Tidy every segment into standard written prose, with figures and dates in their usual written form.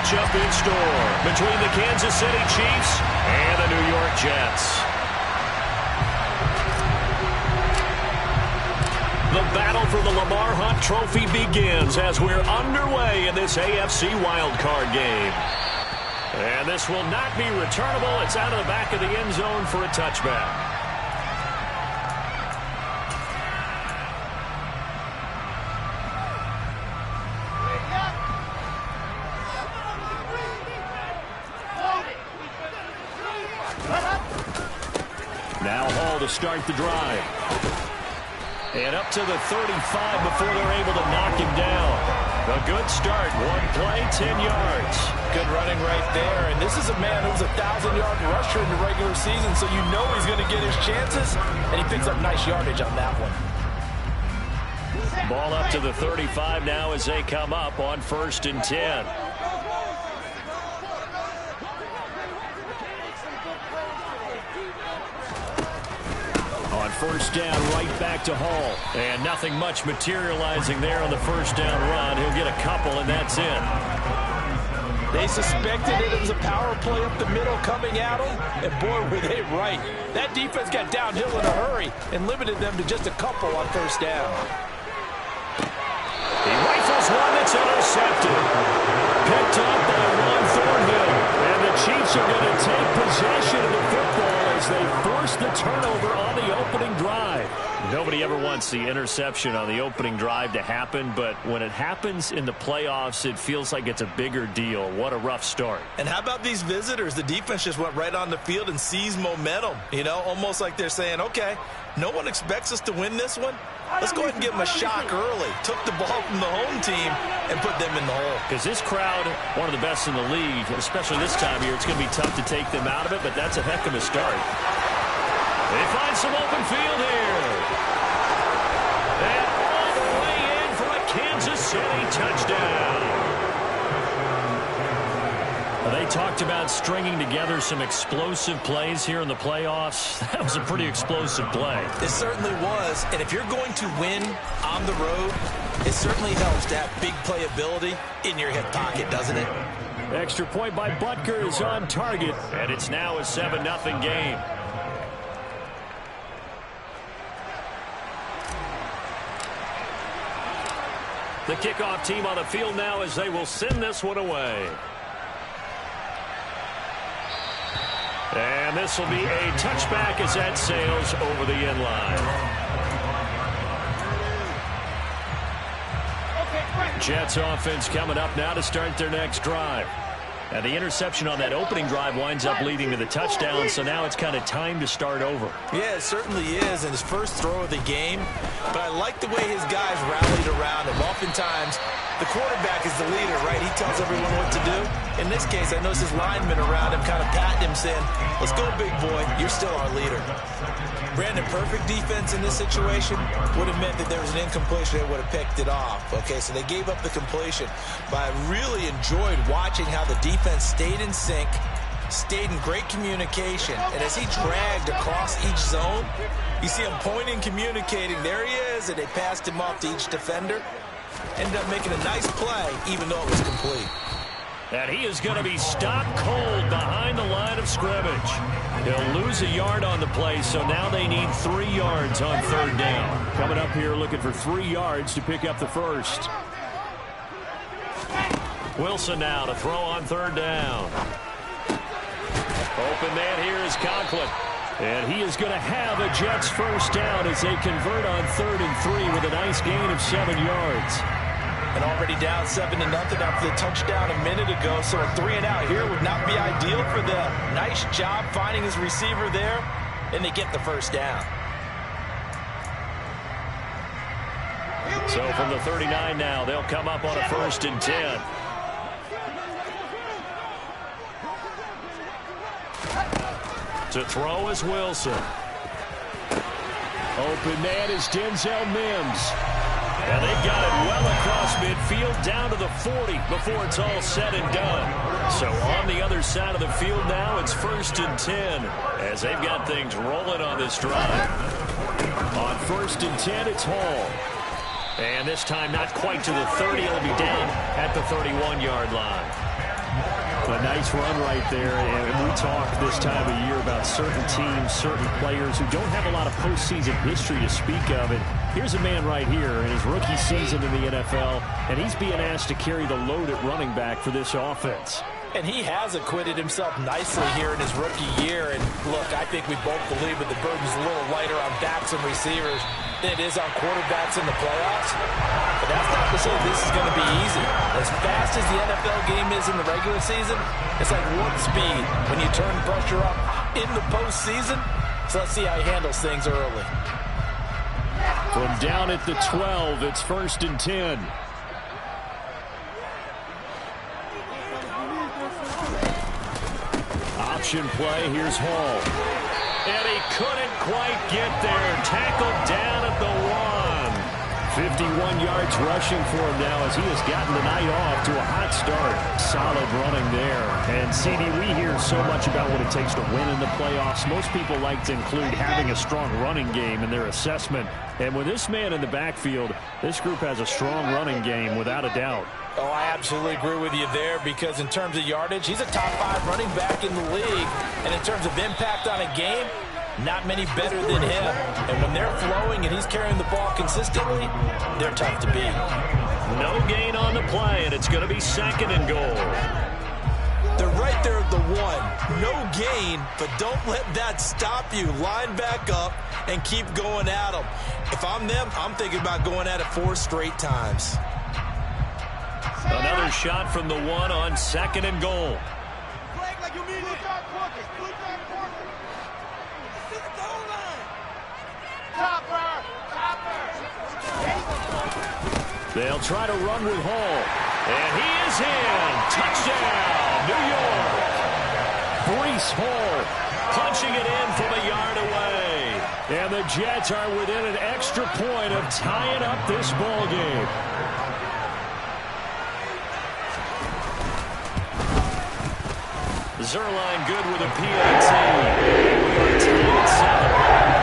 matchup in store between the Kansas City Chiefs and the New York Jets. The battle for the Lamar Hunt Trophy begins as we're underway in this AFC wildcard game. And this will not be returnable. It's out of the back of the end zone for a touchback. Now Hall to start the drive. And up to the 35 before they're able to knock him down. A good start. One play, 10 yards. Good running right there. And this is a man who's a 1,000-yard rusher in the regular season, so you know he's going to get his chances. And he picks up nice yardage on that one. Ball up to the 35 now as they come up on 1st and 10. On 1st down, right back to Hall. And nothing much materializing there on the 1st down run. He'll get a couple, and that's it. They suspected that it was a power play up the middle coming at them, and boy, were they right. That defense got downhill in a hurry and limited them to just a couple on 1st down. He rifles one that's intercepted. Picked up by Ron Thornhill. And the Chiefs are going to take possession of the football as they force the turnover on the opening drive. Nobody ever wants the interception on the opening drive to happen, but when it happens in the playoffs, it feels like it's a bigger deal. What a rough start. And how about these visitors? The defense just went right on the field and seized momentum. You know, almost like they're saying, okay, no one expects us to win this one. Let's go ahead and give them a shock early. Took the ball from the home team and put them in the hole. Because this crowd, one of the best in the league, especially this time of year, it's going to be tough to take them out of it, but that's a heck of a start. They find some open field here. And all the way in for a Kansas City touchdown. They talked about stringing together some explosive plays here in the playoffs. That was a pretty explosive play. It certainly was. And if you're going to win on the road, it certainly helps to have big playability in your hip pocket, doesn't it? Extra point by Butker is on target. And it's now a 7-0 game. The kickoff team on the field now as they will send this one away. And this will be a touchback as that sails over the end line. Jets offense coming up now to start their next drive. And the interception on that opening drive winds up leading to the touchdown, so now it's kind of time to start over. Yeah, it certainly is, and his first throw of the game. But I like the way his guys rallied around him. Oftentimes, the quarterback is the leader, right? He tells everyone what to do. In this case, I noticed his linemen around him kind of patting him, saying, let's go, big boy. You're still our leader. Brandon, perfect defense in this situation would have meant that there was an incompletion. They would have picked it off. Okay, so they gave up the completion. But I really enjoyed watching how the defense stayed in sync, stayed in great communication. And as he dragged across each zone, you see him pointing, communicating. There he is, and they passed him off to each defender. Ended up making a nice play, even though it was complete. And he is going to be stopped cold behind the line of scrimmage. He'll lose a yard on the play, so now they need 3 yards on 3rd down. Coming up here looking for 3 yards to pick up the first. Wilson now to throw on 3rd down. Open man here is Conklin. And he is going to have a Jets first down as they convert on 3rd and 3 with a nice gain of 7 yards. And already down 7-0 after the touchdown a minute ago, so a 3-and-out here would not be ideal for them. Nice job finding his receiver there, and they get the first down. So from the 39 now, they'll come up on a 1st and 10. To throw is Wilson. Open man is Denzel Mims. And they've got it well across midfield down to the 40 before it's all said and done. So on the other side of the field now, it's 1st and 10 as they've got things rolling on this drive. On 1st and 10, it's Hall. And this time not quite to the 30. It'll be down at the 31-yard line. A nice run right there, and we talk this time of year about certain teams, certain players who don't have a lot of postseason history to speak of. And here's a man right here in his rookie season in the NFL, and he's being asked to carry the load at running back for this offense. And he has acquitted himself nicely here in his rookie year. And look, I think we both believe that the burden's a little lighter on backs and receivers than it is on quarterbacks in the playoffs. But that's not to say this is going to be easy. As fast as the NFL game is in the regular season, it's like warp speed when you turn pressure up in the postseason. So let's see how he handles things early. From down at the 12, it's 1st and 10. Option play, here's Hall. And he couldn't quite get there. Tackled down at the 1. 51 yards rushing for him now as he has gotten the night off to a hot start. Solid running there. And CD, we hear so much about what it takes to win in the playoffs. Most people like to include having a strong running game in their assessment. And with this man in the backfield, this group has a strong running game without a doubt. Oh, I absolutely agree with you there because in terms of yardage, he's a top 5 running back in the league. And in terms of impact on a game, not many better than him. And when they're flowing and he's carrying the ball consistently, they're tough to beat. No gain on the play, and it's going to be 2nd and goal. They're right there at the 1. No gain, but don't let that stop you. Line back up and keep going at them. If I'm them, I'm thinking about going at it 4 straight times. Another shot from the 1 on 2nd and goal. They'll try to run with Hall. And he is in. Touchdown, New York. Breece Hall punching it in from a yard away. And the Jets are within an extra point of tying up this ball game. Zerline good with a PAT. We are tied at 7.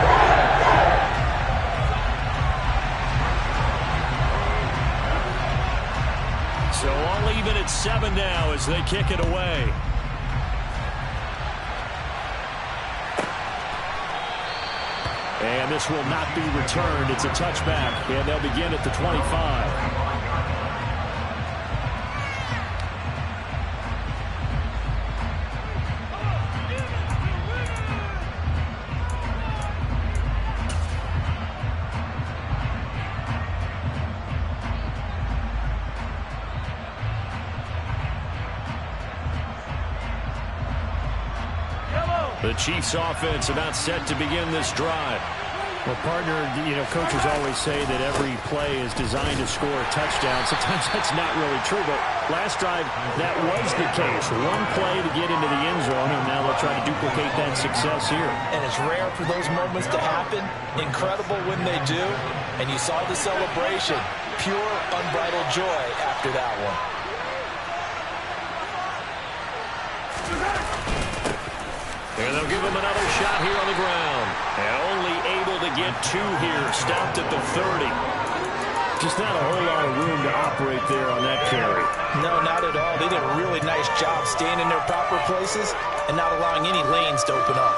So all even at 7 now as they kick it away. And this will not be returned. It's a touchback, and they'll begin at the 25. The Chiefs offense about set to begin this drive. Well, partner, coaches always say that every play is designed to score a touchdown. Sometimes that's not really true, but last drive, that was the case. One play to get into the end zone, and now they'll try to duplicate that success here. And it's rare for those moments to happen. Incredible when they do. And you saw the celebration. Pure, unbridled joy after that one. And they'll give him another shot here on the ground. And only able to get 2 here. Stopped at the 30. Just not a whole lot of room to operate there on that carry. No, not at all. They did a really nice job staying in their proper places and not allowing any lanes to open up.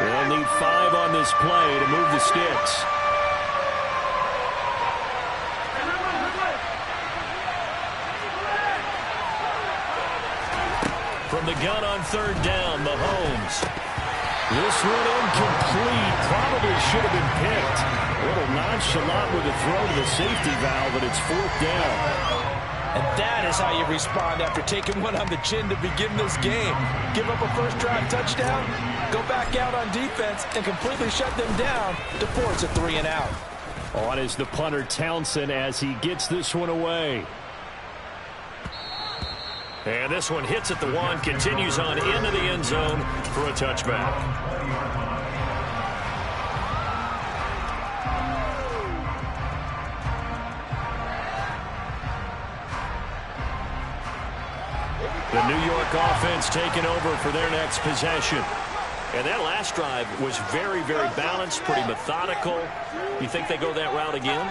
They'll need 5 on this play to move the sticks. From the gun on 3rd down, Mahomes. This one incomplete. Probably should have been picked. A little nonchalant with a throw to the safety valve, but it's 4th down. And that is how you respond after taking one on the chin to begin this game. Give up a first drive touchdown, go back out on defense, and completely shut them down to force a 3 and out. On is the punter Townsend as he gets this one away. And this one hits at the 1, continues on into the end zone for a touchback. The New York offense taking over for their next possession. And that last drive was very, very balanced, pretty methodical. You think they go that route again?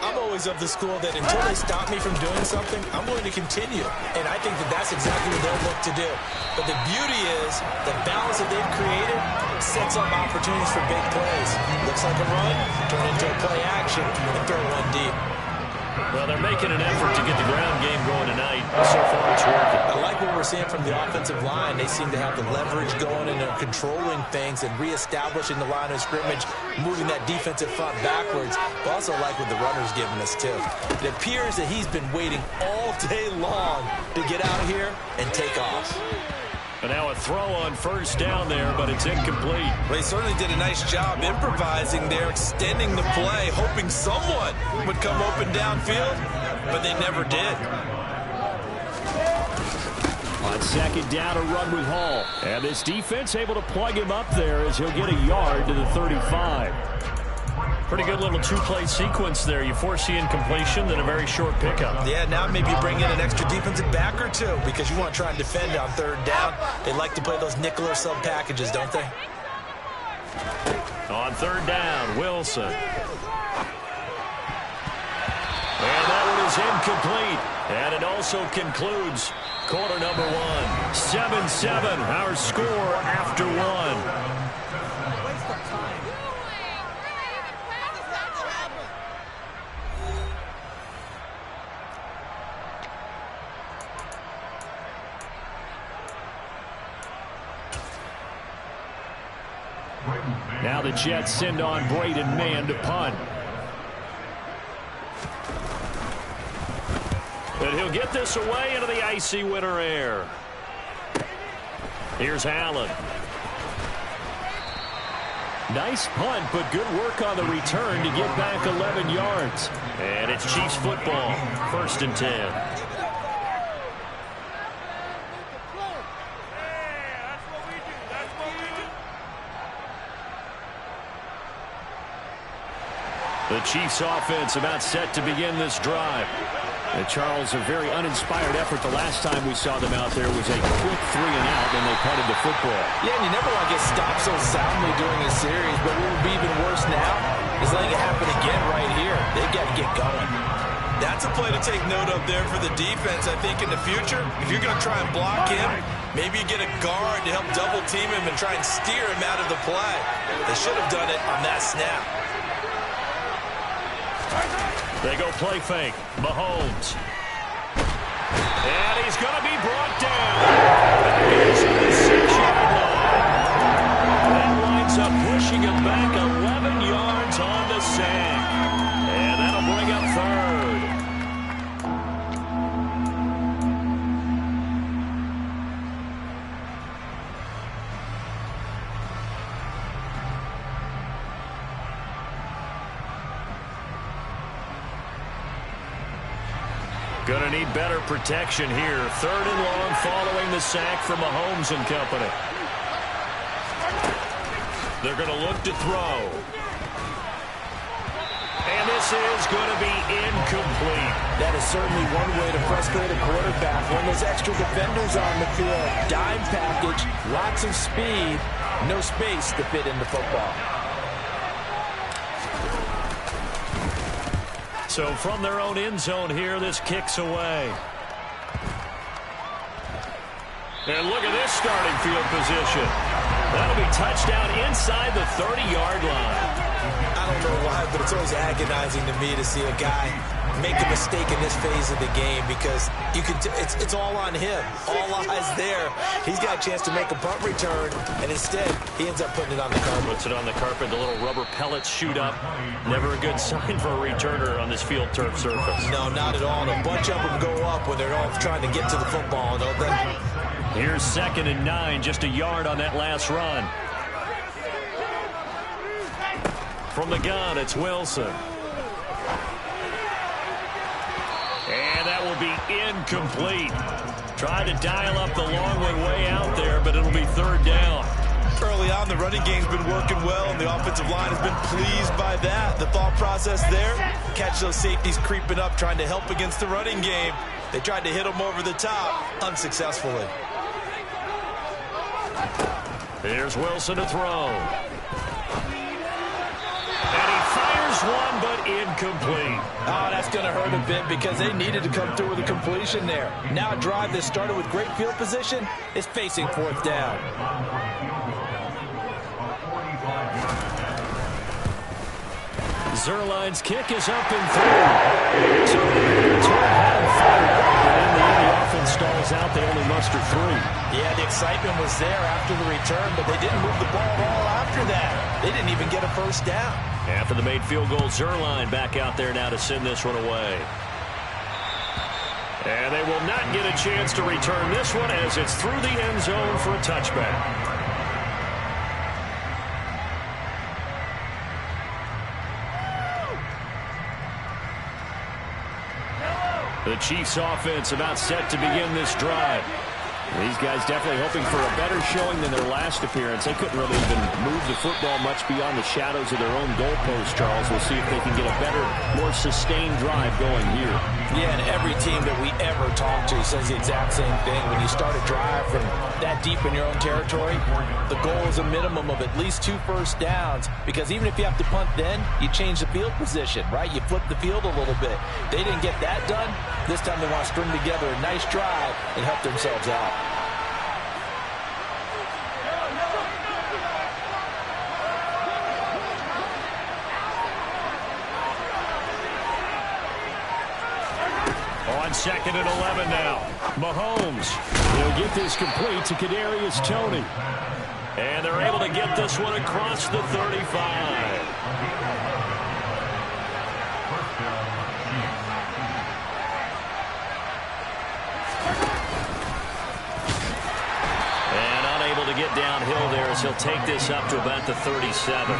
I'm always of the school that until they stop me from doing something, I'm going to continue. And I think that that's exactly what they'll look to do. But the beauty is the balance that they've created sets up opportunities for big plays. Looks like a run, turn into a play action, and throw one deep. Well, they're making an effort to get the ground game going tonight. So far, it's working. I like what we're seeing from the offensive line. They seem to have the leverage going, and they're controlling things and reestablishing the line of scrimmage, moving that defensive front backwards. But also like what the runner's giving us, too. It appears that he's been waiting all day long to get out here and take off. And now a throw on first down there, but it's incomplete. Well, he certainly did a nice job improvising there, extending the play, hoping someone would come open downfield, but they never did. On second down, a run with Hall. And this defense able to plug him up there as he'll get a yard to the 35. Pretty good little two-play sequence there. You force the incompletion, then a very short pickup. Yeah, now maybe bring in an extra defensive back or two because you want to try and defend on third down. They like to play those nickel or sub packages, don't they? On third down, Wilson. And that one is incomplete. And it also concludes quarter number one. 7-7, our score after one. Now the Jets send on Braden Mann to punt. And he'll get this away into the icy winter air. Here's Allen. Nice punt, but good work on the return to get back 11 yards. And it's Chiefs football, 1st and 10. The Chiefs offense about set to begin this drive. And Charles, a very uninspired effort the last time we saw them out there was a quick 3 and out, and they punted the football. Yeah, and you never want to get stopped so soundly during a series, but what would be even worse now is letting it happen again right here. They've got to get going. That's a play to take note of there for the defense, I think, in the future. If you're going to try and block him, maybe you get a guard to help double team him and try and steer him out of the play. They should have done it on that snap. They go play fake. Mahomes. And he's going to be brought down. He's on the 6-yard line. That winds up pushing him back 11 yards on the sack. And that'll bring up third. Going to need better protection here. 3rd and long following the sack from Mahomes and company. They're going to look to throw. And this is going to be incomplete. That is certainly one way to frustrate a quarterback. When there's extra defenders on the field, dime package, lots of speed, no space to fit into football. So from their own end zone here, this kicks away. And look at this starting field position. That'll be touchdown inside the 30-yard line. I don't know why, but it's always agonizing to me to see a guy make a mistake in this phase of the game because you can it's all on him. All eyes there. He's got a chance to make a punt return, and instead he ends up putting it on the carpet. Puts it on the carpet. The little rubber pellets shoot up. Never a good sign for a returner on this field turf surface. No, not at all. And a bunch of them go up when they're all trying to get to the football, don't they? Here's 2nd and 9, just a yard on that last run. From the gun, it's Wilson. And that will be incomplete. Tried to dial up the long one way out there, but it'll be 3rd down. Early on, the running game's been working well, and the offensive line has been pleased by that. The thought process there, catch those safeties creeping up, trying to help against the running game. They tried to hit them over the top, unsuccessfully. Here's Wilson to throw. And he fires one, but incomplete. Oh, that's going to hurt a bit because they needed to come through with a completion there. Now a drive that started with great field position is facing fourth down. Zerline's kick is up and through. So the return had him fired up, but in the end, the offense stalls out. They only muster 3. Yeah, the excitement was there after the return, but they didn't move the ball at all after that. They didn't even get a first down. After the made field goal, Zerline back out there now to send this one away. And they will not get a chance to return this one as it's through the end zone for a touchback. The Chiefs offense about set to begin this drive. These guys definitely hoping for a better showing than their last appearance. They couldn't really even move the football much beyond the shadows of their own goalpost, Charles. We'll see if they can get a better, more sustained drive going here. Yeah, and every team that we ever talk to says the exact same thing. When you start a drive from that deep in your own territory, the goal is a minimum of at least 2 first downs, because even if you have to punt then, you change the field position, right? You flip the field a little bit. They didn't get that done. This time they want to string together a nice drive and help themselves out. On 2nd and 11 now. Mahomes. He'll get this complete to Kadarius Toney. And they're able to get this one across the 35. To get downhill there as he'll take this up to about the 37.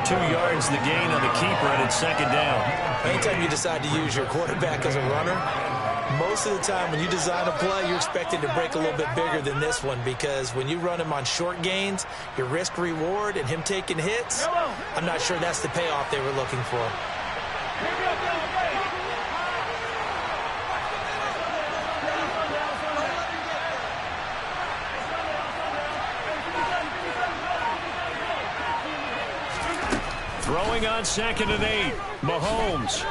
2 yards the gain on the keeper, and it's 2nd down. Anytime you decide to use your quarterback as a runner, most of the time when you design a play, you're expecting to break a little bit bigger than this one, because when you run him on short gains, your risk reward and him taking hits, I'm not sure that's the payoff they were looking for. Throwing on 2nd and 8. Mahomes.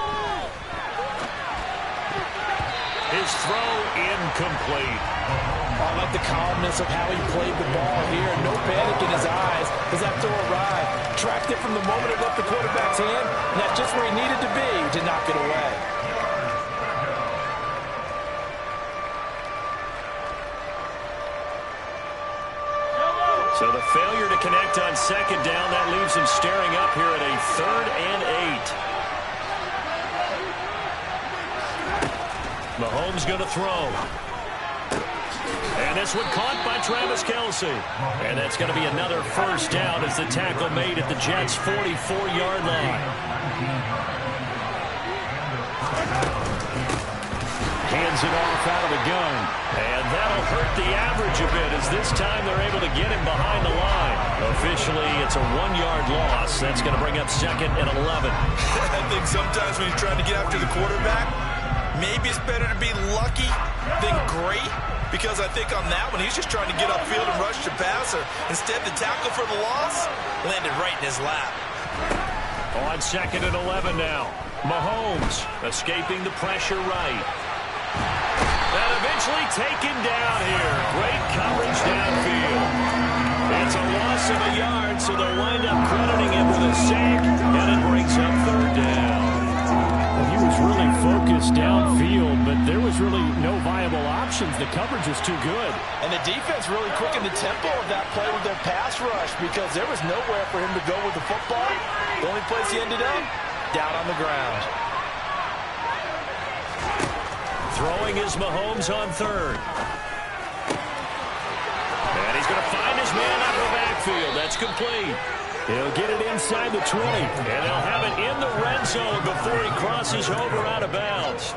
His throw incomplete. I like the calmness of how he played the ball here. No panic in his eyes as that throw arrived. Tracked it from the moment it left the quarterback's hand, and that's just where he needed to be to knock it away. So the failure to connect on 2nd down, that leaves him staring up here at a 3rd and 8. Mahomes going to throw. And this one caught by Travis Kelce. And that's going to be another first down as the tackle made at the Jets' 44-yard line. Hands it off out of the gun. And that'll hurt the average a bit as this time they're able to get him behind the line. Officially, it's a 1-yard loss. That's going to bring up 2nd and 11. I think sometimes when you're trying to get after the quarterback, maybe it's better to be lucky than great, because I think on that one, he's just trying to get upfield and rush the passer. Instead, the tackle for the loss landed right in his lap. On 2nd and 11 now. Mahomes escaping the pressure right. And eventually taken down here. Great coverage downfield. It's a loss of a yard, so they'll wind up crediting him with a sack, and it brings up 3rd down. Well, he was really focused downfield, but there was really no viable options. The coverage was too good. And the defense really quickened the tempo of that play with their pass rush, because there was nowhere for him to go with the football. The only place he ended up, down on the ground. Throwing is Mahomes on 3rd. And he's going to find his man out of the backfield. That's complete. He'll get it inside the 20. And they'll have it in the red zone before he crosses over out of bounds.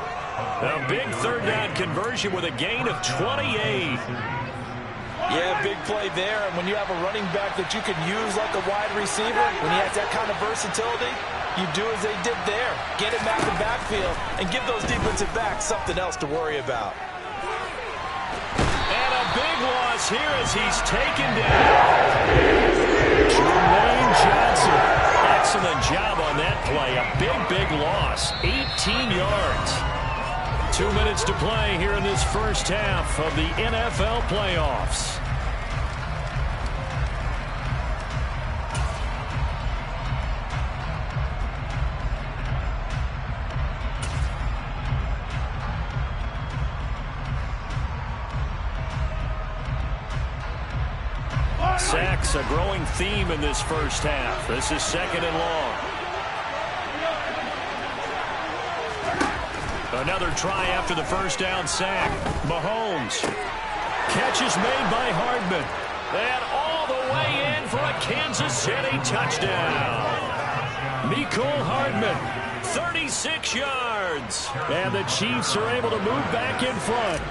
A big 3rd down conversion with a gain of 28. Yeah, big play there. And when you have a running back that you can use like a wide receiver, when he has that kind of versatility, you do as they did there. Get him out of the backfield and give those defensive backs something else to worry about. And a big big loss here as he's taken down. Jermaine Johnson. Excellent job on that play. A big loss. 18 yards. 2 minutes to play here in this first half of the NFL playoffs. Sacks, a growing theme in this first half. This is 2nd and long. Another try after the first down sack. Mahomes. Catch is made by Hardman. And all the way in for a Kansas City touchdown. Mecole Hardman, 36 yards. And the Chiefs are able to move back in front.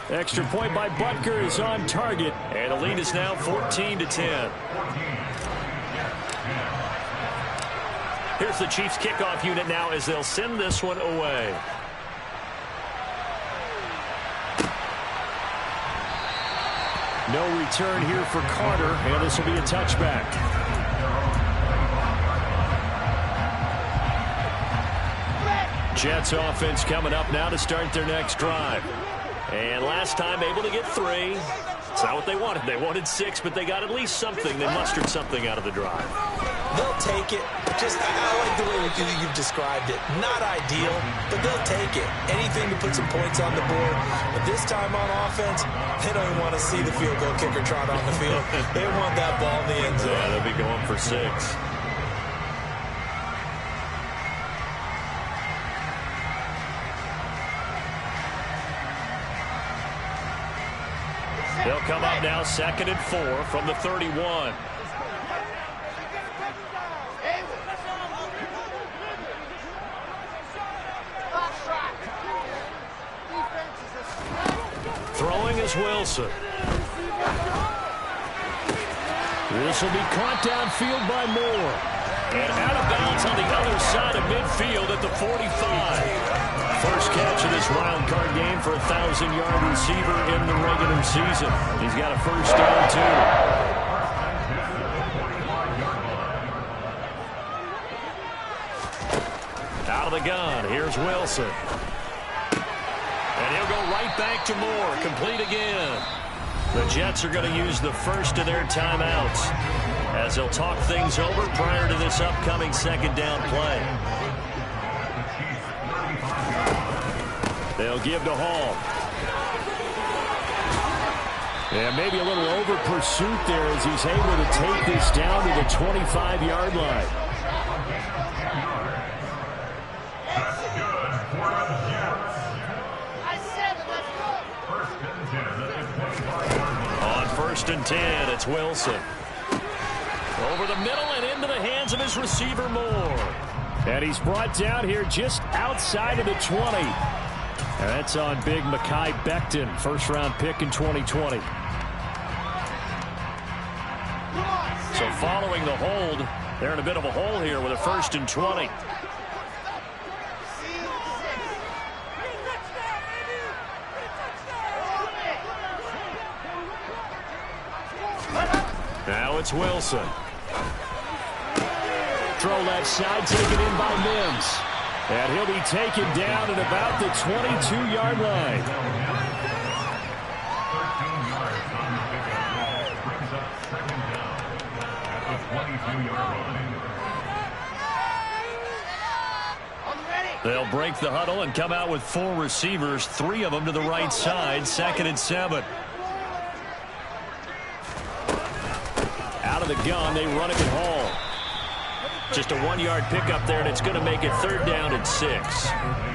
Extra point by Butker is on target. And the lead is now 14-10. Here's the Chiefs kickoff unit now as they'll send this one away. No return here for Carter, and this will be a touchback. Jets offense coming up now to start their next drive. And last time able to get 3. It's not what they wanted. They wanted 6, but they got at least something. They mustered something out of the drive. They'll take it. I like the way you've described it. Not ideal, but they'll take it. Anything to put some points on the board. But this time on offense, they don't even want to see the field goal kicker trot on the field. They want that ball in the end zone. Yeah, they'll be going for 6. They'll come up now 2nd and 4 from the 31. Throwing is Wilson. This will be caught downfield by Moore. And out of bounds on the other side of midfield at the 45. First catch of this wild card game for a 1,000-yard receiver in the regular season. He's got a first down, too. Out of the gun, here's Wilson. And he'll go right back to Moore, complete again. The Jets are going to use the first of their timeouts as they'll talk things over prior to this upcoming 2nd down play. They'll give to Hall. And maybe a little over pursuit there as he's able to take this down to the 25-yard line. On 1st and 10, it's Wilson. Over the middle and into the hands of his receiver, Moore. And he's brought down here just outside of the 20. And that's on big Mekhi Becton, first-round pick in 2020. So following the hold, they're in a bit of a hole here with a 1st and 20. Now it's Wilson. Throw left side, taken in by Mims. And he'll be taken down at about the 22-yard line. They'll break the huddle and come out with 4 receivers, 3 of them to the right side, 2nd and 7. Out of the gun, they run it at Hall. Just a 1-yard pickup there, and it's going to make it 3rd down and 6.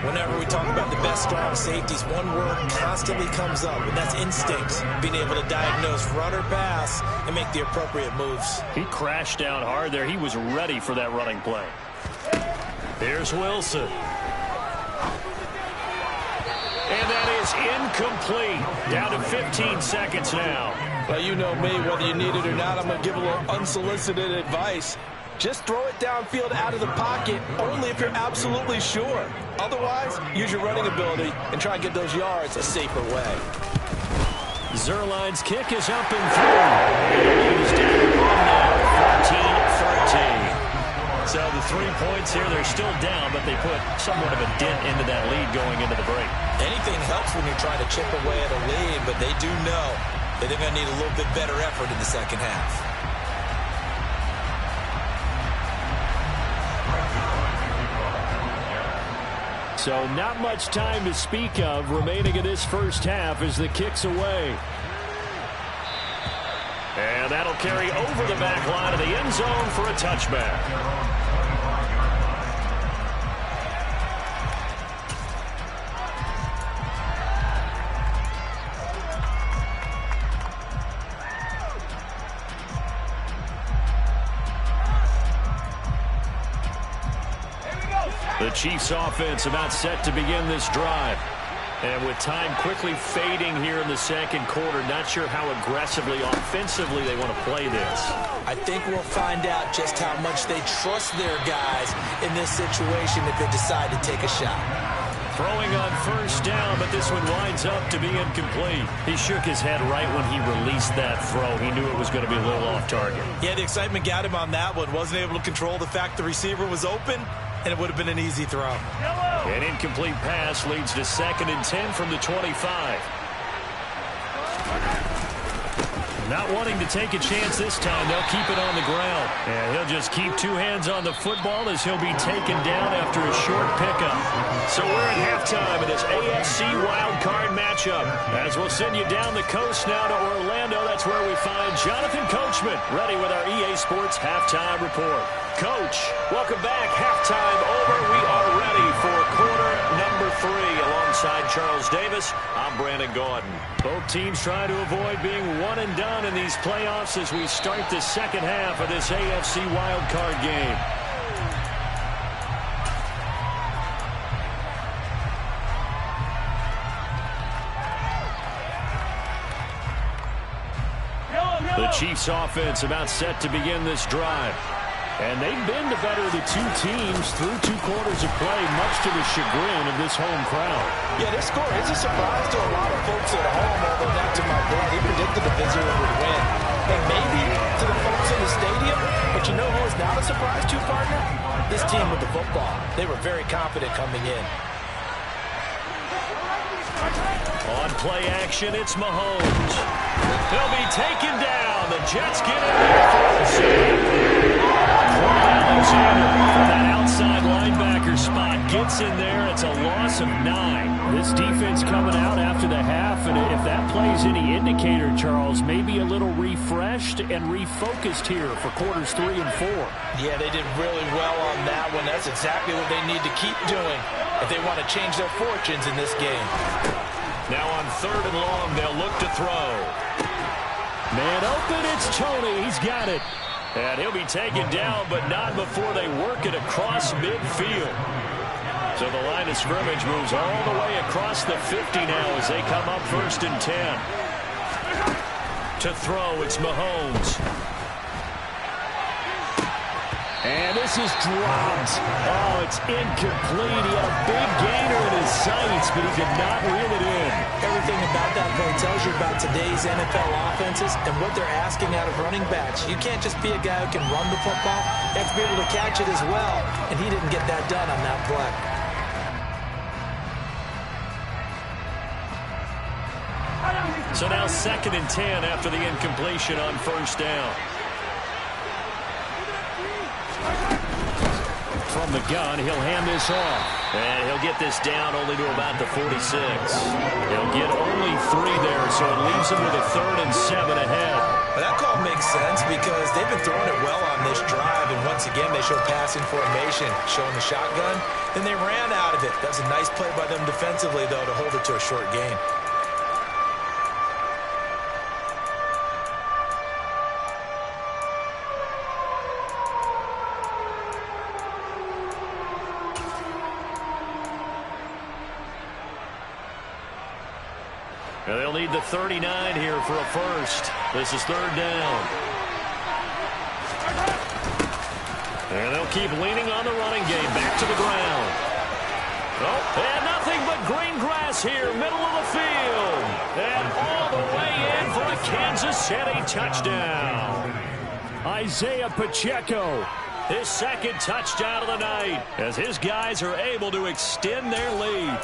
Whenever we talk about the best strong safeties, one word constantly comes up, and that's instinct. Being able to diagnose run or pass and make the appropriate moves. He crashed down hard there. He was ready for that running play. Here's Wilson. And that is incomplete. Down to 15 seconds now. Well, you know me, whether you need it or not, I'm going to give a little unsolicited advice. Just throw it downfield out of the pocket, only if you're absolutely sure. Otherwise, use your running ability and try and get those yards a safer way. Zerline's kick is up and through. And he's down now, 14-13. So the 3 points here, they're still down, but they put somewhat of a dent into that lead going into the break. Anything helps when you're trying to chip away at a lead, but they do know that they're going to need a little bit better effort in the second half. So not much time to speak of remaining in this first half as the kick's away. And that'll carry over the back line of the end zone for a touchback. The Chiefs offense about set to begin this drive. And with time quickly fading here in the second quarter, not sure how aggressively, offensively they want to play this. I think we'll find out just how much they trust their guys in this situation if they decide to take a shot. Throwing on first down, but this one winds up to be incomplete. He shook his head right when he released that throw. He knew it was going to be a little off target. Yeah, the excitement got him on that one. Wasn't able to control the fact the receiver was open, and it would have been an easy throw. An incomplete pass leads to 2nd and 10 from the 25. Not wanting to take a chance this time, they'll keep it on the ground. And he'll just keep 2 hands on the football as he'll be taken down after a short pickup. So we're at halftime in this AFC wildcard matchup. As we'll send you down the coast now to Orlando, that's where we find Jonathan Coachman, ready with our EA Sports Halftime Report. Coach, welcome back. Halftime over. We are ready for quarter number 3. Alongside Charles Davis, I'm Brandon Gaudin. Both teams trying to avoid being one and done in these playoffs as we start the second half of this AFC wildcard game. The Chiefs offense about set to begin this drive. And they've been the better of the 2 teams through 2 quarters of play, much to the chagrin of this home crowd. Yeah, this score is a surprise to a lot of folks at home, although not to my dad. He predicted the visitor would win. And maybe to the folks in the stadium, but you know who is not a surprise to, partner? This team with the football. They were very confident coming in. On play action, it's Mahomes. He'll be taken down. The Jets get in there for the save. Alexander from that outside linebacker spot gets in there. It's a loss of 9. This defense coming out after the half, and if that plays any indicator, Charles, maybe a little refreshed and refocused here for quarters 3 and 4. Yeah, they did really well on that one. That's exactly what they need to keep doing if they want to change their fortunes in this game. Now on 3rd and long, they'll look to throw. Man open, it's Tony. He's got it. And he'll be taken down, but not before they work it across midfield. So the line of scrimmage moves all the way across the 50 now as they come up 1st and 10. To throw, it's Mahomes. And this is dropped. Oh, it's incomplete. He had a big gainer in his sights, but he could not reel it in. Everything about that play tells you about today's NFL offenses and what they're asking out of running backs. You can't just be a guy who can run the football. You have to be able to catch it as well, and he didn't get that done on that play. So now 2nd and 10 after the incompletion on 1st down. From the gun, he'll hand this off. And he'll get this down only to about the 46. He'll get only 3 there, so it leaves him with a 3rd and 7 ahead. But that call makes sense because they've been throwing it well on this drive, and once again they show passing formation, showing the shotgun. Then they ran out of it. That's a nice play by them defensively, though, to hold it to a short gain. And they'll need the 39 here for a first. This is 3rd down. And they'll keep leaning on the running game back to the ground. Oh, and nothing but green grass here, middle of the field. And all the way in for a Kansas City touchdown. Isaiah Pacheco, his second touchdown of the night, as his guys are able to extend their lead.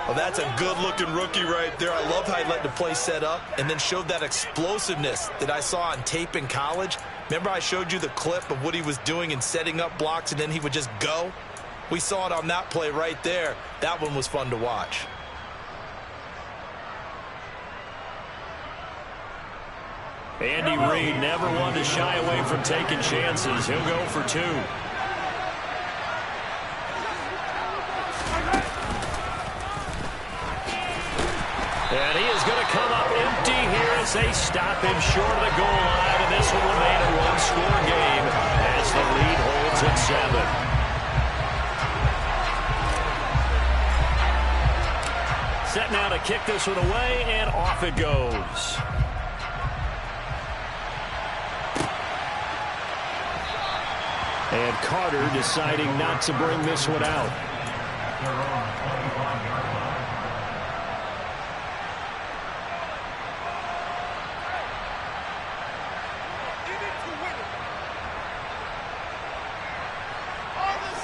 Well, that's a good-looking rookie right there. I love how he let the play set up and then showed that explosiveness that I saw on tape in college. Remember I showed you the clip of what he was doing and setting up blocks, and then he would just go? We saw it on that play right there. That one was fun to watch. Andy Reid never wanted to shy away from taking chances. He'll go for two. And he is going to come up empty here as they stop him short of the goal line. And this will remain a one-score game as the lead holds at 7. Set now to kick this one away, and off it goes. And Carter deciding not to bring this one out.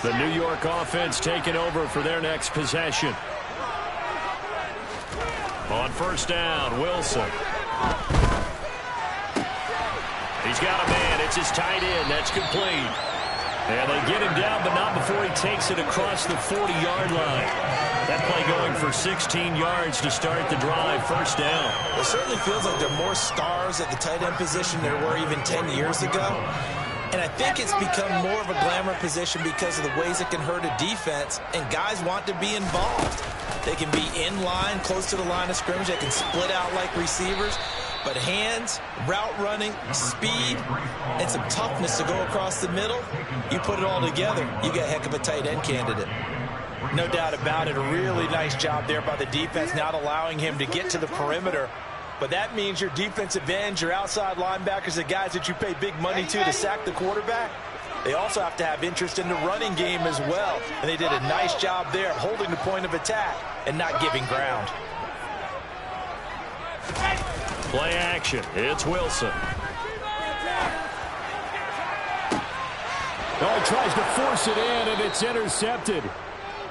The New York offense taking over for their next possession. On first down, Wilson. He's got a man. It's his tight end. That's complete. And they get him down, but not before he takes it across the 40-yard line. That play going for 16 yards to start the drive. First down. It certainly feels like there are more stars at the tight end position there were even 10 years ago. And I think it's become more of a glamour position because of the ways it can hurt a defense, and guys want to be involved. They can be in line, close to the line of scrimmage. They can split out like receivers. But hands, route running, speed, and some toughness to go across the middle, you put it all together, you get a heck of a tight end candidate. No doubt about it. A really nice job there by the defense, not allowing him to get to the perimeter. But that means your defensive ends, your outside linebackers, the guys that you pay big money to sack the quarterback, they also have to have interest in the running game as well. And they did a nice job there of holding the point of attack and not giving ground. Play action. It's Wilson. Oh, he tries to force it in, and it's intercepted.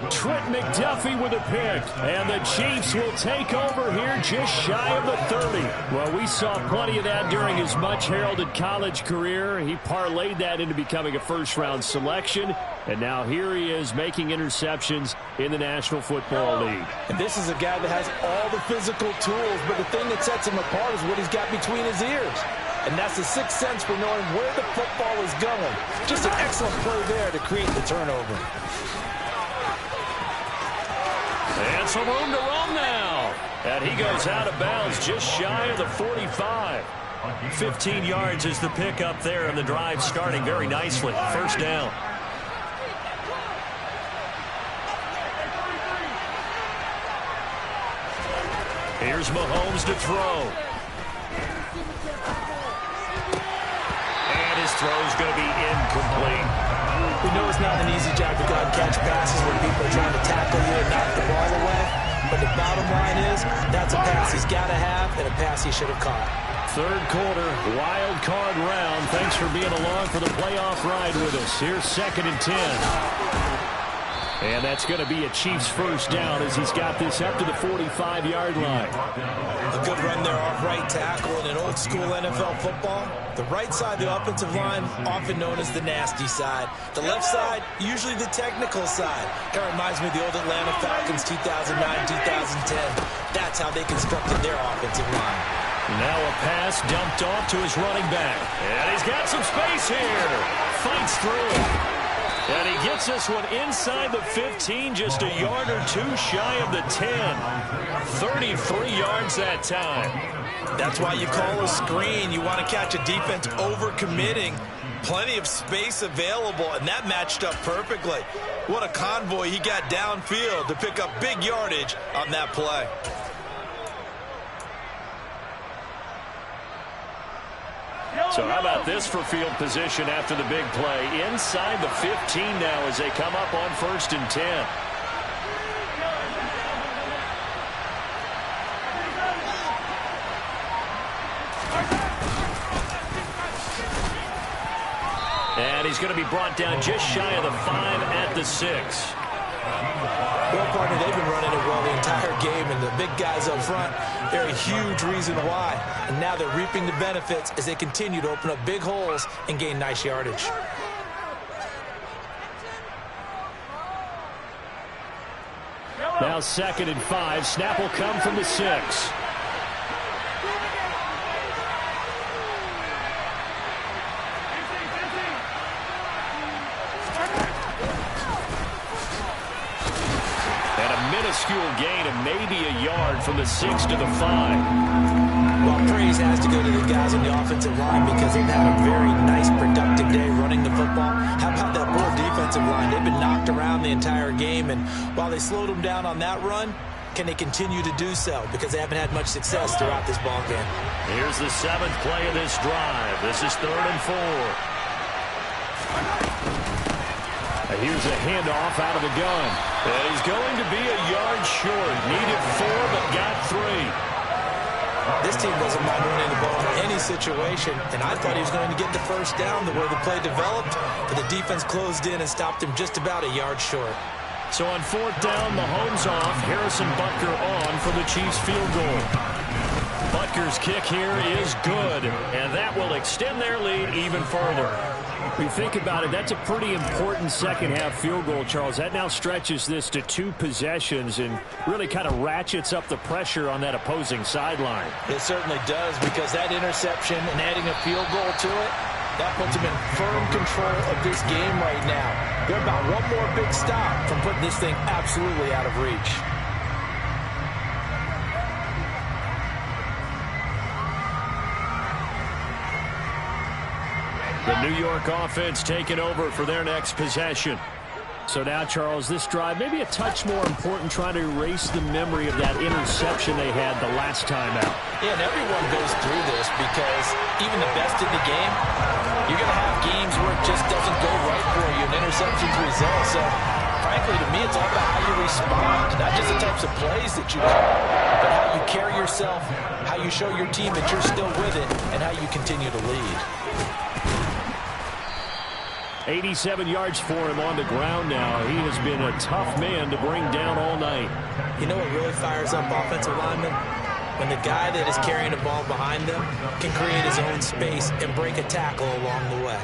Trent McDuffie with a pick, and the Chiefs will take over here just shy of the 30. Well, we saw plenty of that during his much-heralded college career. He parlayed that into becoming a first-round selection, and now here he is making interceptions in the National Football League. And this is a guy that has all the physical tools, but the thing that sets him apart is what he's got between his ears. And that's the sixth sense for knowing where the football is going. Just an excellent play there to create the turnover. And some room to roam now. And he goes out of bounds just shy of the 45. 15 yards is the pickup there, and the drive starting very nicely. First down. Here's Mahomes to throw. And his throw's going to be incomplete. We know it's not an easy job to go out and catch passes when people are trying to tackle you and knock the ball away. But the bottom line is, that's a pass he's got to have and a pass he should have caught. Third quarter, wild card round. Thanks for being along for the playoff ride with us. Here's 2nd and 10. And that's going to be a Chiefs first down as he's got this up to the 45-yard line. A good run there off right tackle in an old-school NFL football. The right side of the offensive line, often known as the nasty side. The left side, usually the technical side. Kind of reminds me of the old Atlanta Falcons 2009-2010. That's how they constructed their offensive line. Now a pass dumped off to his running back. And he's got some space here. Fights through it. And he gets this one inside the 15, just a yard or two shy of the 10. 33 yards that time. That's why you call a screen. You want to catch a defense over-committing. Plenty of space available, and that matched up perfectly. What a convoy he got downfield to pick up big yardage on that play. So how about this for field position after the big play? Inside the 15 now as they come up on 1st and 10. And he's going to be brought down just shy of the 5 at the 6. Well, partner, they've been running it well the entire game, and the big guys up front, they're a huge reason why. And now they're reaping the benefits as they continue to open up big holes and gain nice yardage. Now 2nd and 5. Snap will come from the 6. Minuscule gain of maybe a yard from the 6 to the 5. Well, praise has to go to the guys on the offensive line because they've had a very nice, productive day running the football. How about that poor defensive line? They've been knocked around the entire game, and while they slowed them down on that run, can they continue to do so? Because they haven't had much success throughout this ball game. Here's the 7th play of this drive. This is 3rd and 4. Here's a handoff out of the gun. He's going to be a yard short. Needed 4, but got 3. This team doesn't mind running the ball in any situation, and I thought he was going to get the first down the way the play developed, but the defense closed in and stopped him just about a yard short. So on 4th down, Mahomes off, Harrison Butker on for the Chiefs field goal. Butker's kick here is good, and that will extend their lead even further. When you think about it, that's a pretty important second-half field goal, Charles. That now stretches this to 2 possessions and really kind of ratchets up the pressure on that opposing sideline. It certainly does, because that interception and adding a field goal to it, that puts them in firm control of this game right now. They're about one more big stop from putting this thing absolutely out of reach. The New York offense taking over for their next possession. So now, Charles, this drive maybe a touch more important, trying to erase the memory of that interception they had the last time out. Yeah, and everyone goes through this because even the best in the game, you're going to have games where it just doesn't go right for you and interceptions result. So, frankly, to me, it's all about how you respond, not just the types of plays that you call, but how you carry yourself, how you show your team that you're still with it, and how you continue to lead. 87 yards for him on the ground now. He has been a tough man to bring down all night. You know what really fires up offensive linemen? When the guy that is carrying the ball behind them can create his own space and break a tackle along the way.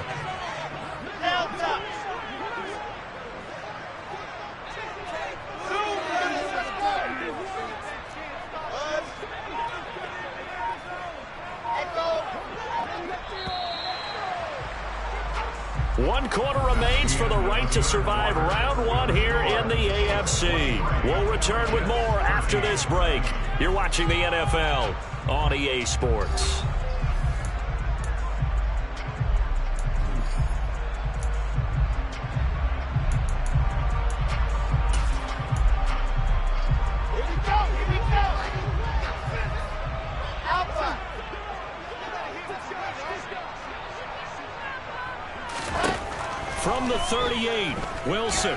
One quarter remains for the right to survive round 1 here in the AFC. We'll return with more after this break. You're watching the NFL on EA Sports. From the 38, Wilson.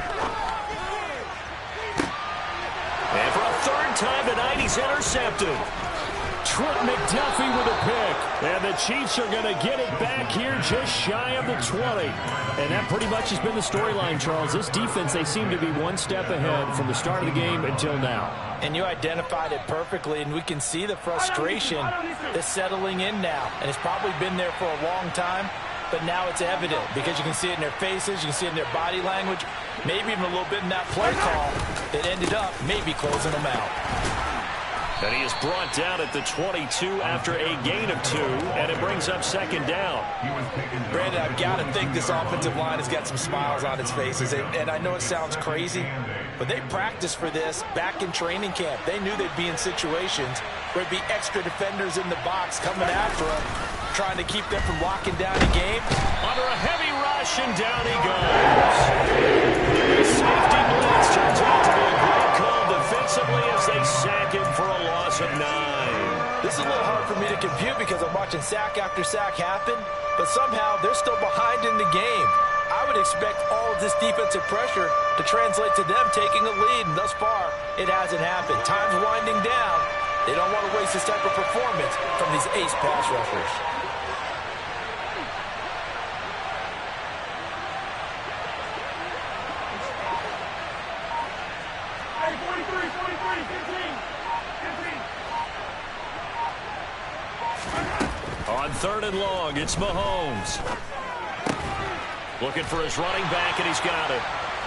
And for a 3rd time tonight, he's intercepted. Trent McDuffie with a pick. And the Chiefs are going to get it back here just shy of the 20. And that pretty much has been the storyline, Charles. This defense, they seem to be one step ahead from the start of the game until now. And you identified it perfectly, and we can see the frustration that's settling in now. And it's probably been there for a long time. But now it's evident because you can see it in their faces, you can see it in their body language, maybe even a little bit in that play call that ended up maybe closing them out. And he is brought down at the 22 after a gain of 2, and it brings up 2nd down. Brandon, I've got to think this offensive line has got some smiles on its faces, and I know it sounds crazy, but they practiced for this back in training camp. They knew they'd be in situations where there'd be extra defenders in the box coming after them, trying to keep them from locking down a game. Under a heavy rush, and down he goes. The safety blitz turns out to be a great call defensively as they sack him for a loss of 9. This is a little hard for me to compute because I'm watching sack after sack happen, but somehow they're still behind in the game. I would expect all of this defensive pressure to translate to them taking a lead, and thus far, it hasn't happened. Time's winding down. They don't want to waste this type of performance from these ace pass rushers. 3rd and long. It's Mahomes. Looking for his running back, and he's got it.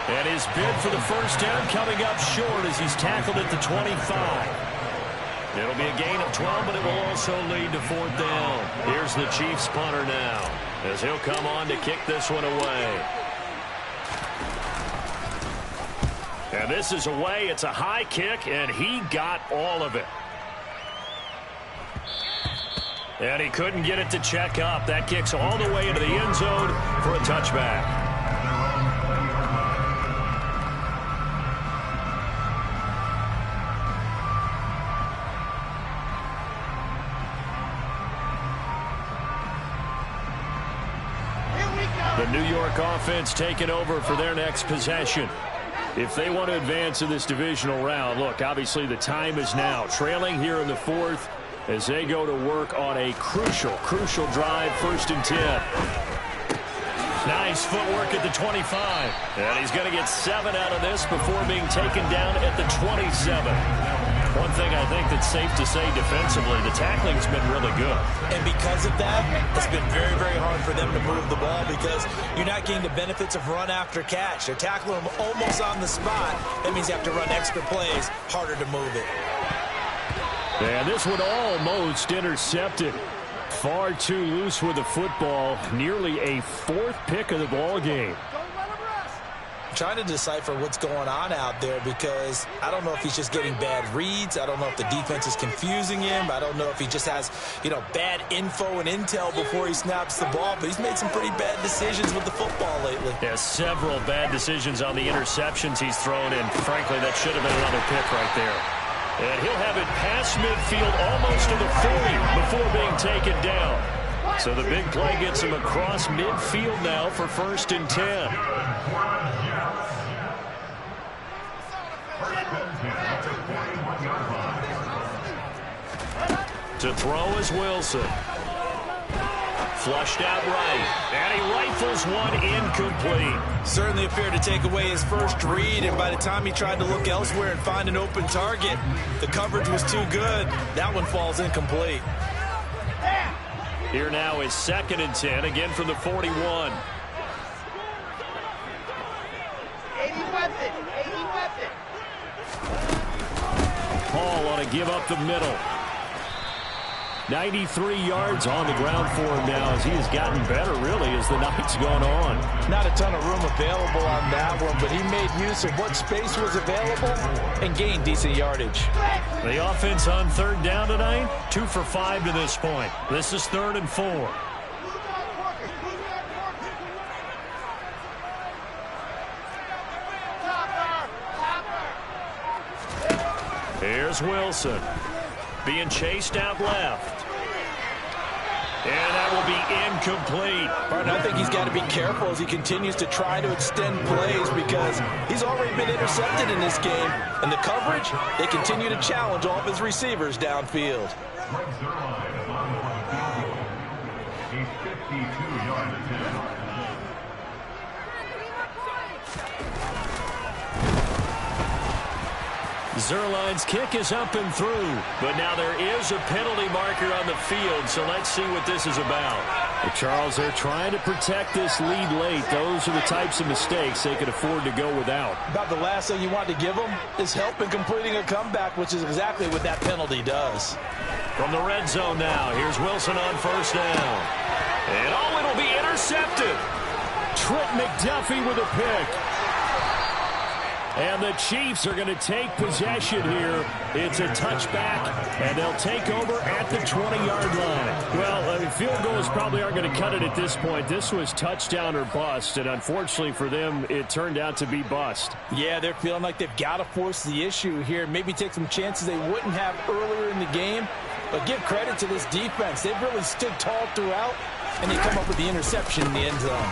And his bid for the first down coming up short as he's tackled at the 25. It'll be a gain of 12, but it will also lead to 4th down. Here's the Chiefs punter now as he'll come on to kick this one away. And this is away. It's a high kick, and he got all of it. And he couldn't get it to check up. That kicks all the way into the end zone for a touchback. The New York offense taking over for their next possession. If they want to advance in this divisional round, look, obviously the time is now. Trailing here in the 4th as they go to work on a crucial drive, 1st and 10. Nice footwork at the 25. And he's going to get 7 out of this before being taken down at the 27. One thing I think that's safe to say defensively, the tackling's been really good. And because of that, it's been very, very hard for them to move the ball because you're not getting the benefits of run after catch. They're tackling them almost on the spot. That means you have to run extra plays, harder to move it. And this one almost intercepted. Far too loose with the football. Nearly a 4th pick of the ball game. Trying to decipher what's going on out there because I don't know if he's just getting bad reads. I don't know if the defense is confusing him. I don't know if he just has, bad info and intel before he snaps the ball. But he's made some pretty bad decisions with the football lately. Yeah, several bad decisions on the interceptions he's thrown in. Frankly, that should have been another pick right there. And he'll have it past midfield almost to the 40 before being taken down. So the big play gets him across midfield now for 1st and 10. To throw is Wilson. Flushed out right. And he rifles one incomplete. Certainly appeared to take away his first read, and by the time he tried to look elsewhere and find an open target, the coverage was too good. That one falls incomplete. Here now is 2nd and 10, again from the 41. 80 weapon. Paul on a give up the middle. 93 yards on the ground for him now as he has gotten better, really, as the night's gone on. Not a ton of room available on that one, but he made use of what space was available and gained decent yardage. The offense on 3rd down tonight, 2 for 5 to this point. This is 3rd and 4. Here's Wilson. Being chased out left. And that will be incomplete. Partner, I think he's got to be careful as he continues to try to extend plays because he's already been intercepted in this game. And the coverage, they continue to challenge all of his receivers downfield. He's 52 yards ahead. Zerline's kick is up and through, but now there is a penalty marker on the field, so let's see what this is about. Well, Charles, they're trying to protect this lead late. Those are the types of mistakes they could afford to go without. About the last thing you want to give them is help in completing a comeback, which is exactly what that penalty does. From the red zone now, here's Wilson on 1st down. And it'll be intercepted. Trent McDuffie with a pick. And the Chiefs are going to take possession here. It's a touchback, and they'll take over at the 20-yard line. Well, field goals probably aren't going to cut it at this point. This was touchdown or bust, and unfortunately for them, it turned out to be bust. Yeah, they're feeling like they've got to force the issue here. Maybe take some chances they wouldn't have earlier in the game. But give credit to this defense. They've really stood tall throughout, and they come up with the interception in the end zone.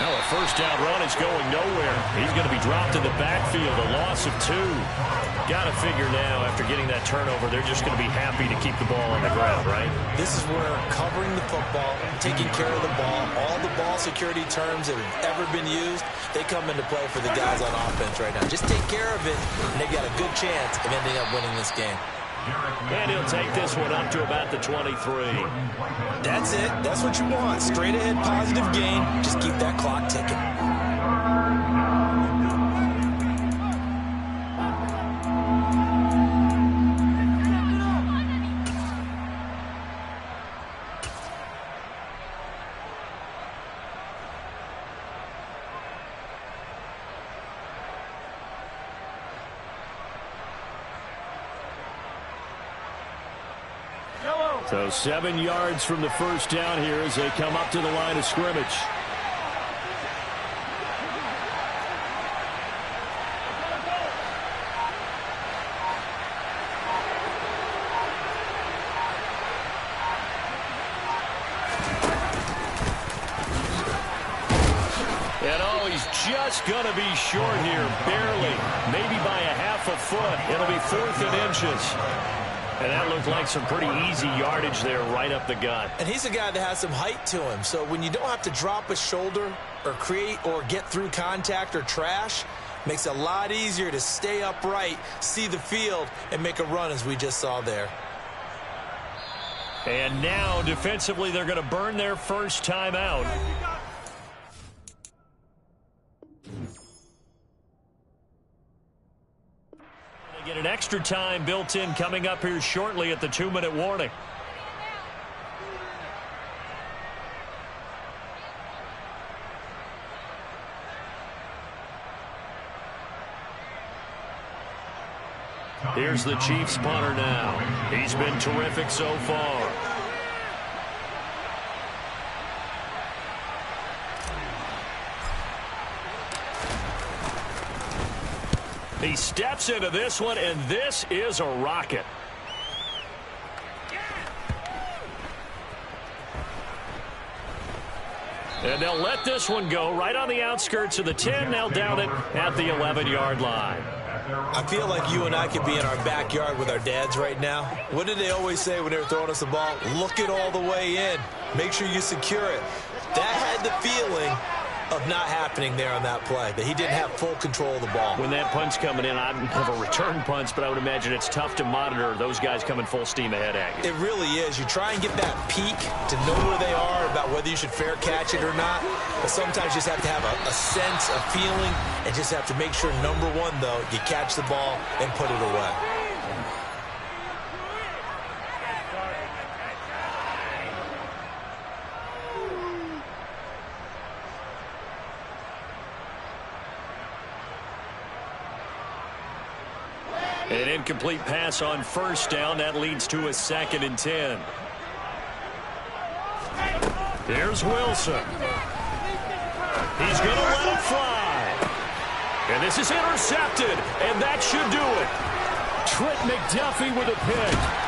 Now a 1st down run is going nowhere. He's going to be dropped in the backfield, a loss of 2. Got to figure now, after getting that turnover, they're just going to be happy to keep the ball on the ground, right? This is where covering the football, taking care of the ball, all the ball security terms that have ever been used, they come into play for the guys on offense right now. Just take care of it, and they've got a good chance of ending up winning this game. And he'll take this one up to about the 23. That's it. That's what you want. Straight ahead, positive gain. Just keep that clock ticking. So 7 yards from the first down here as they come up to the line of scrimmage. And oh, he's just going to be short here, barely, maybe by a half a foot. It'll be 4th and inches. And that looked like some pretty easy yardage there right up the gut. And he's a guy that has some height to him. So when you don't have to drop a shoulder or create or get through contact or trash, makes it a lot easier to stay upright, see the field, and make a run as we just saw there. And now defensively they're going to burn their first time out. Get an extra time built in coming up here shortly at the 2-minute warning. Here's the Chiefs punter now. He's been terrific so far. He steps into this one, and this is a rocket. And they'll let this one go right on the outskirts of the 10. They'll down it at the 11-yard line. I feel like you and I could be in our backyard with our dads right now. What did they always say when they were throwing us the ball? Look it all the way in. Make sure you secure it. That had the feeling of not happening there on that play, that he didn't have full control of the ball. When that punch coming in, I don't have a return punch, but I would imagine it's tough to monitor those guys coming full steam ahead at you. It really is. You try and get that peek to know where they are, about whether you should fair catch it or not, but sometimes you just have to have a sense, a feeling, and just have to make sure, number one, though, you catch the ball and put it away. An incomplete pass on first down. That leads to a 2nd and 10. Here's Wilson. He's going to let it fly. And this is intercepted, and that should do it. Trent McDuffie with a pick.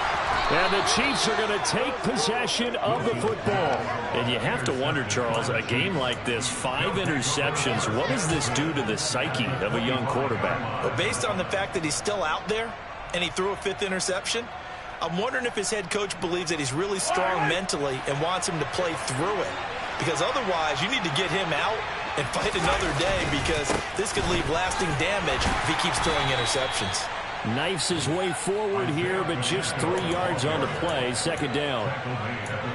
And the Chiefs are going to take possession of the football. And you have to wonder, Charles, a game like this, 5 interceptions, what does this do to the psyche of a young quarterback? Well, based on the fact that he's still out there and he threw a 5th interception, I'm wondering if his head coach believes that he's really strong mentally and wants him to play through it. Because otherwise, you need to get him out and fight another day, because this could leave lasting damage if he keeps throwing interceptions. Knifes his way forward here, but just 3 yards on the play. 2nd down.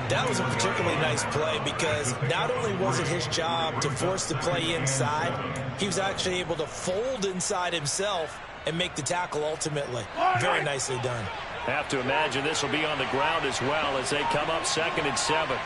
That was a particularly nice play, because not only was it his job to force the play inside, he was actually able to fold inside himself and make the tackle ultimately. Very nicely done. Have to imagine this will be on the ground as well as they come up 2nd and 7.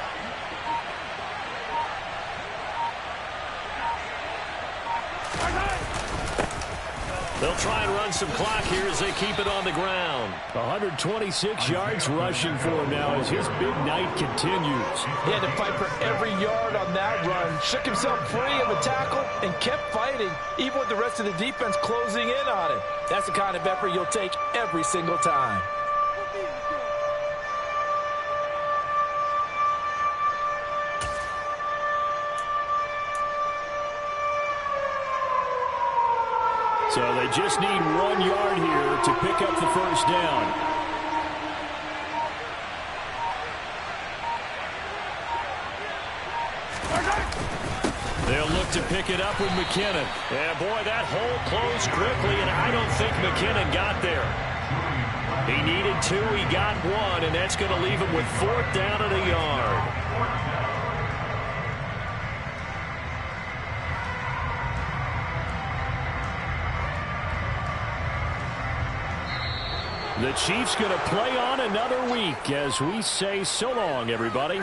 They'll try and run some clock here as they keep it on the ground. 126 yards rushing for him now as his big night continues. He had to fight for every yard on that run. Shook himself free of a tackle and kept fighting, even with the rest of the defense closing in on him. That's the kind of effort you'll take every single time. So they just need 1 yard here to pick up the first down. They'll look to pick it up with McKinnon. And boy, that hole closed quickly, and I don't think McKinnon got there. He needed 2, he got 1, and that's going to leave him with 4th down and a yard. The Chiefs going to play on another week as we say so long, everybody.